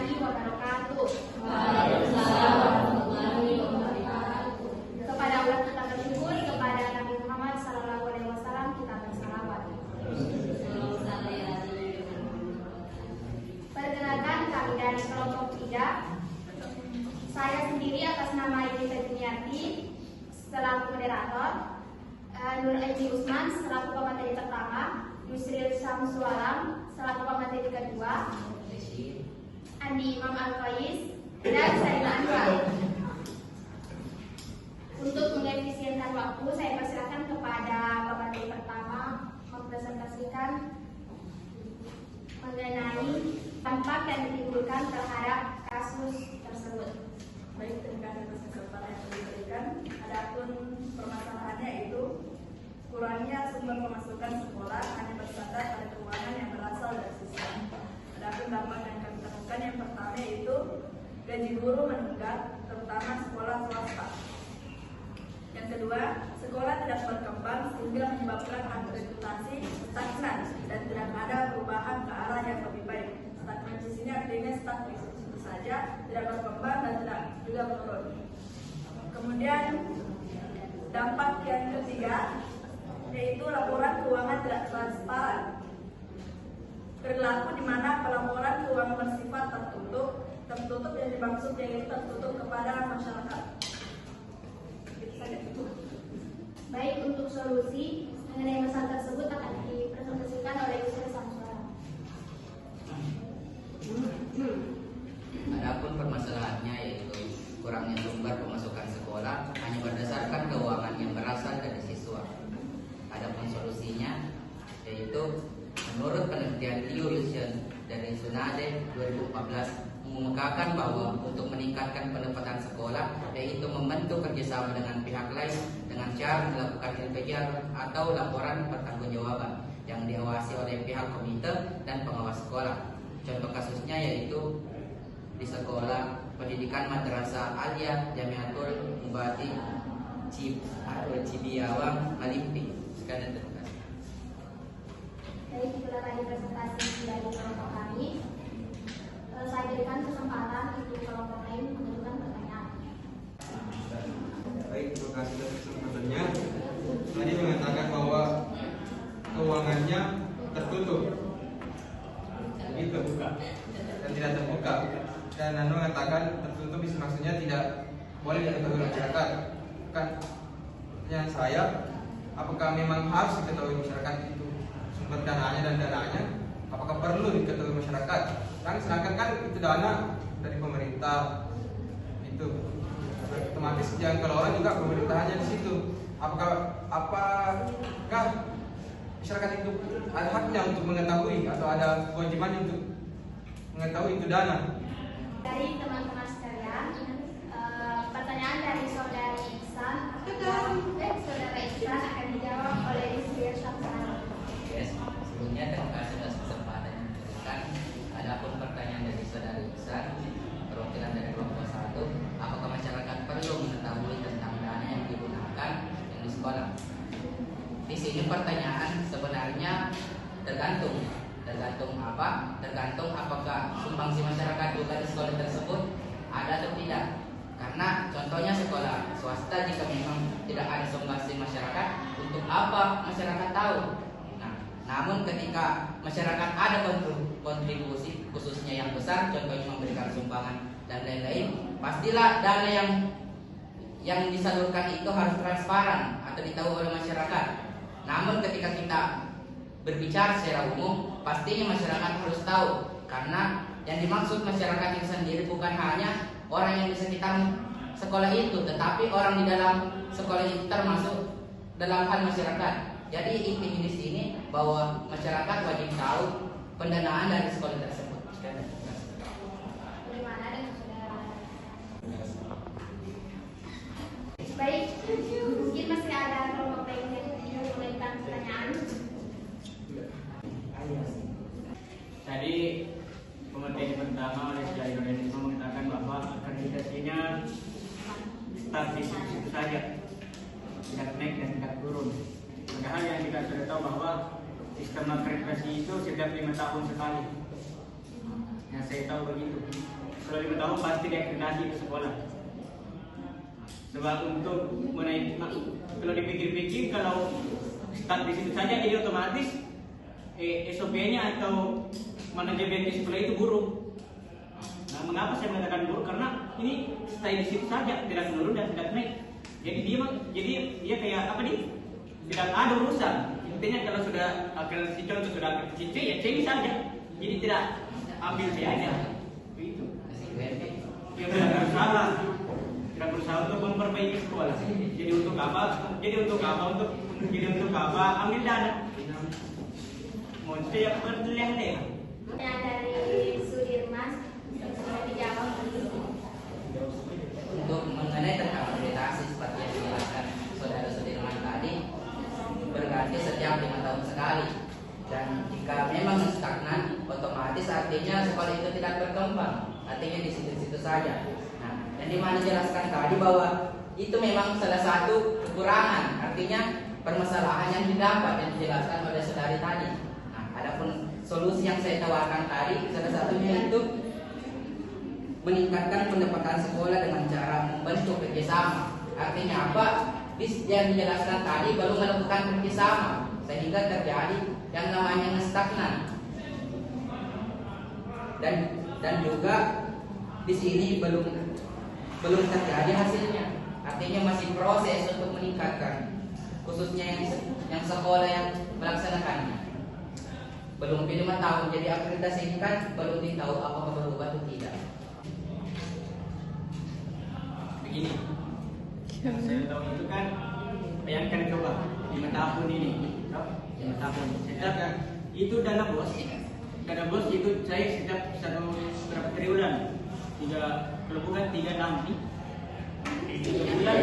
warahmatullahi wabarakatuh. Waalaikumsalam warahmatullahi wabarakatuh. Kepada Allah kita bersyukur, kepada Nabi Muhammad SAW kita bersalawat. Perkenalkan, kami dari kelompok 3. Saya sendiri atas nama Yunita Juniarti selaku moderator, Nur Eji Usman selaku pemateri pertama, Yusril Samsualam selaku pemateri kedua, Andi Imam Al-Faiz, dan saya Anwar. Untuk mengefisienkan waktu, saya persilakan kepada pemateri pertama mempresentasikan mengenai dampak yang ditimbulkan terhadap kasus tersebut. Baik, terima kasih atas kesempatan yang diberikan. Adapun permasalahannya itu kurangnya sumber pemasukan sekolah hanya bersandar pada keuangan yang berasal dari siswa. Adapun dampak yang kami temukan yang pertama yaitu gaji guru menunggak, terutama sekolah swasta. Yang kedua, sekolah tidak berkembang sehingga menyebabkan akreditasi stagnan dan tidak ada perubahan ke arah yang lebih baik. Stagnan di sini artinya stagnan saja, tidak berkembang dan tidak juga menurun. Kemudian dampak yang ketiga yaitu laporan keuangan tidak transparan. Berlaku di mana pelaporan keuangan bersifat tertutup yang dimaksud yaitu tertutup kepada masyarakat. Itu saja. Baik, untuk solusi mengenai masalah tersebut akan dipresentasikan oleh Yusril Samsualam. Adapun permasalahannya yaitu kurangnya sumber pemasukan sekolah hanya berdasarkan keuangan yang berasal dari siswa. Adapun solusinya yaitu menurut penelitian Liu Yuxian dari Sunade 2014 mengemukakan bahwa untuk meningkatkan pendapatan sekolah yaitu membentuk kerjasama dengan pihak lain dengan cara melakukan LPR atau laporan pertanggungjawaban yang diawasi oleh pihak komite dan pengawas sekolah. Contoh kasusnya yaitu di sekolah pendidikan Madrasah Alia Jamiatul Mubati Cibiawang Malimpi. Sekian, terima kasih. Baik, itulah tadi presentasi dari kelompok kami. Saya berikan kesempatan untuk kelompok lain mengajukan pertanyaan. Baik, terima kasih atas kesempatannya. Tadi mengatakan bahwa keuangannya tertutup, begitu, dan tidak terbuka. Dan Anda mengatakan tertutup maksudnya tidak boleh diketahui masyarakat. Kan yang saya, apakah memang harus diketahui masyarakat itu sumber dananya dan dananya? Apakah perlu diketahui masyarakat? Kan sedangkan kan itu dana dari pemerintah, itu otomatis yang kelola juga pemerintahannya di situ. Apakah masyarakat itu ada haknya untuk mengetahui atau ada kewajiban untuk mengetahui itu dana? Dari teman-teman sekalian, pertanyaan dari saudara Ihsan akan dijawab oleh Yusril Samsualam. Yes, sebelumnya terima kasih atas kesempatan yang diberikan. Adapun pertanyaan dari saudara Ihsan, perwakilan dari kelompok 1, apakah masyarakat perlu mengetahui tentang dana yang digunakan di sekolah? Di sini pertanyaan sebenarnya tergantung apa? Tergantung apakah sumbangsi masyarakat juga di sekolah tersebut ada atau tidak. Karena contohnya sekolah swasta, jika memang tidak ada sumbangsi masyarakat, untuk apa masyarakat tahu? Nah, namun ketika masyarakat ada kontribusi khususnya yang besar, contohnya memberikan sumbangan dan lain-lain, pastilah dana yang disalurkan itu harus transparan atau ditahu oleh masyarakat. Namun ketika kita berbicara secara umum, pastinya masyarakat harus tahu, karena yang dimaksud masyarakat itu sendiri bukan hanya orang yang di sekitar sekolah itu, tetapi orang di dalam sekolah itu termasuk dalam hal masyarakat. Jadi intinya di sini bahwa masyarakat wajib tahu pendanaan dari sekolah tersebut. Bagaimana dengan saudara? Baik, mungkin masih ada kelompok lain yang memberikan pertanyaan. Tadi pemateri pertama oleh Saudara Indonesia mengatakan bahwa akreditasinya statis itu saja, tidak naik dan tidak turun. Padahal yang kita sudah tahu bahwa sistem akreditasi itu setiap 5 tahun sekali. Yang saya tahu begitu. kalau 5 tahun pasti diakreditasi ke sekolah. Sebab untuk menaik, kalau dipikir-pikir kalau start di situ saja jadi otomatis SOP-nya atau manajemen di sekolah itu buruk. Nah, mengapa saya mengatakan buruk? Karena ini stay di situ saja, tidak menurun dan tidak naik. Jadi dia kayak apa nih? Tidak ada urusan. Intinya kalau sudah akreditasi contoh sudah akreditasi C ya C saja. Jadi tidak ambil C aja. Itu. Dia tidak bersalah. Tidak berusaha untuk memperbaiki sekolah. Jadi untuk apa? Untuk apa? Ambil dana. Mau siap berlian deh. Yang dari Sudirman sudah dijawab. Untuk mengenai tentang akreditasi seperti yang dijelaskan saudara Sudirman tadi, berganti setiap 5 tahun sekali. Dan jika memang stagnan, otomatis artinya sekolah itu tidak berkembang. Artinya di situ-situ saja. Nah, dan dimana jelaskan tadi bahwa itu memang salah satu kekurangan. Artinya permasalahan yang didapat yang dijelaskan oleh saudari tadi. Nah, adapun solusi yang saya tawarkan tadi, salah satunya itu meningkatkan pendapatan sekolah dengan cara membentuk kerjasama. Artinya apa? Yang dijelaskan tadi baru melakukan kerjasama sehingga terjadi yang namanya stagnan. Dan juga di sini belum terjadi hasilnya. Artinya masih proses untuk meningkatkan, khususnya yang sekolah yang melaksanakannya. Belum 5 tahun, jadi akreditasi ini kan belum ditahu apakah berubah atau tidak. Begini, yang saya tahu itu kan, bayangkan coba 5 tahun ini, 5 tahun. Setiap itu dana bos itu saya setiap berapa triwulan, kalau bukan 3 nanti, 3 bulan,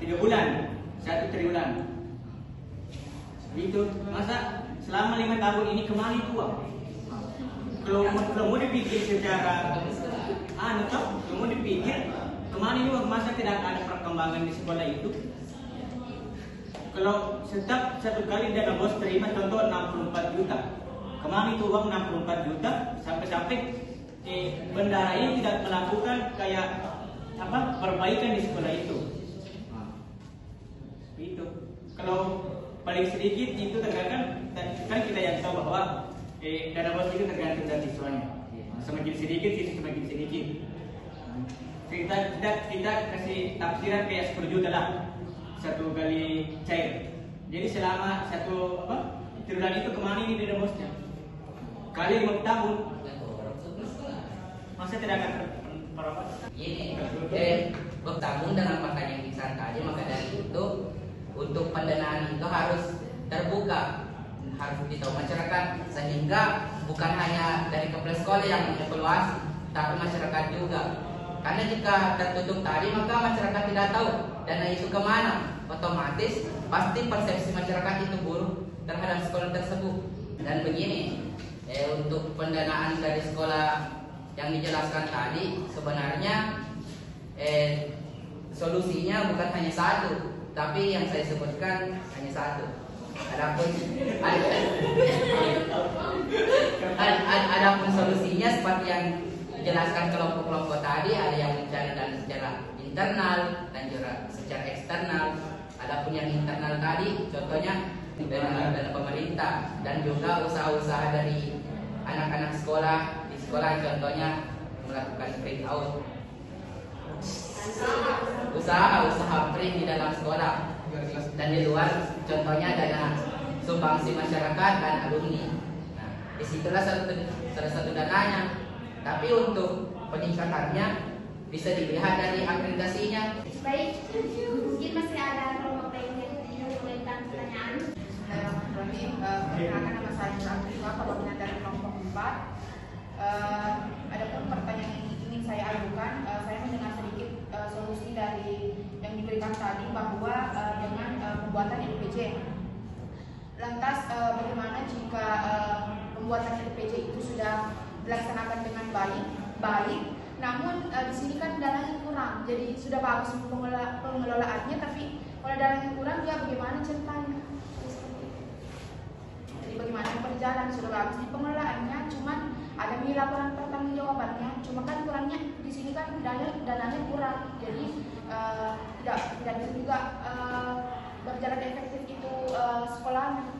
3 bulan, 1 triwulan. Itu masa selama 5 tahun ini kemana itu uang? Kalau mau dipikir secara kalau mau dipikir kemana ini uang, masa tidak ada perkembangan di sekolah itu? Kalau setiap 1 kali dana bos terima contoh 64 juta, kemana itu uang 64 juta sampai bendara ini tidak melakukan kayak apa perbaikan di sekolah itu. Itu kalau paling sedikit itu tergantung, kan kita yang tahu bahwa dana bos itu tergantung dari siswanya. Semakin sedikit semakin sedikit. Kita kasih tafsiran kayak 10 juta lah 1 kali cair. Jadi selama 1 triwulan itu kemana ini dana bosnya? Kali 5 tahun. Masa tidak akan perawat? Ini bertanggung dengan pertanyaan Iksan tadi, maka dari itu untuk pendanaan itu harus terbuka, harus ditahu masyarakat, sehingga bukan hanya dari kepala sekolah yang mengevaluasi, tapi masyarakat juga. Karena jika tertutup tadi, maka masyarakat tidak tahu dana itu kemana. Otomatis pasti persepsi masyarakat itu buruk terhadap sekolah tersebut. Dan begini, untuk pendanaan dari sekolah yang dijelaskan tadi, sebenarnya solusinya bukan hanya satu, tapi yang saya sebutkan hanya satu. Adapun solusinya seperti yang dijelaskan kelompok-kelompok tadi, ada yang mencari dana secara internal dan juga secara eksternal. Adapun yang internal tadi, contohnya dana pemerintah dan juga usaha-usaha dari anak-anak sekolah di sekolah, contohnya melakukan print out, usaha print di dalam sekolah. Dan di luar contohnya dana sumbangsi masyarakat dan alumni. Nah, disitulah salah satu dananya. Tapi untuk peningkatannya bisa dilihat dari akreditasinya. Baik, mungkin masih ada kelompok lain yang mengajukan pertanyaan. Perkenalkan nama saya Nurafifah, koordinator dari kelompok 4. Adapun pertanyaan yang ingin saya ajukan, saya mendengar sedikit solusi dari yang diberikan tadi bahwa dengan pembuatan LPJ. Lantas bagaimana jika pembuatan LPJ itu sudah dilaksanakan dengan baik, namun di sini kan dananya kurang, jadi sudah bagus pengelolaannya, tapi kalau dananya kurang, ya bagaimana ceritanya? Jadi bagaimana berjalan, sudah bagus di pengelolaannya, cuman ada di laporan pertanggungjawabannya, cuma kan kurangnya di sini kan dananya kurang, jadi tidak bisa juga berjalan efektif itu sekolah.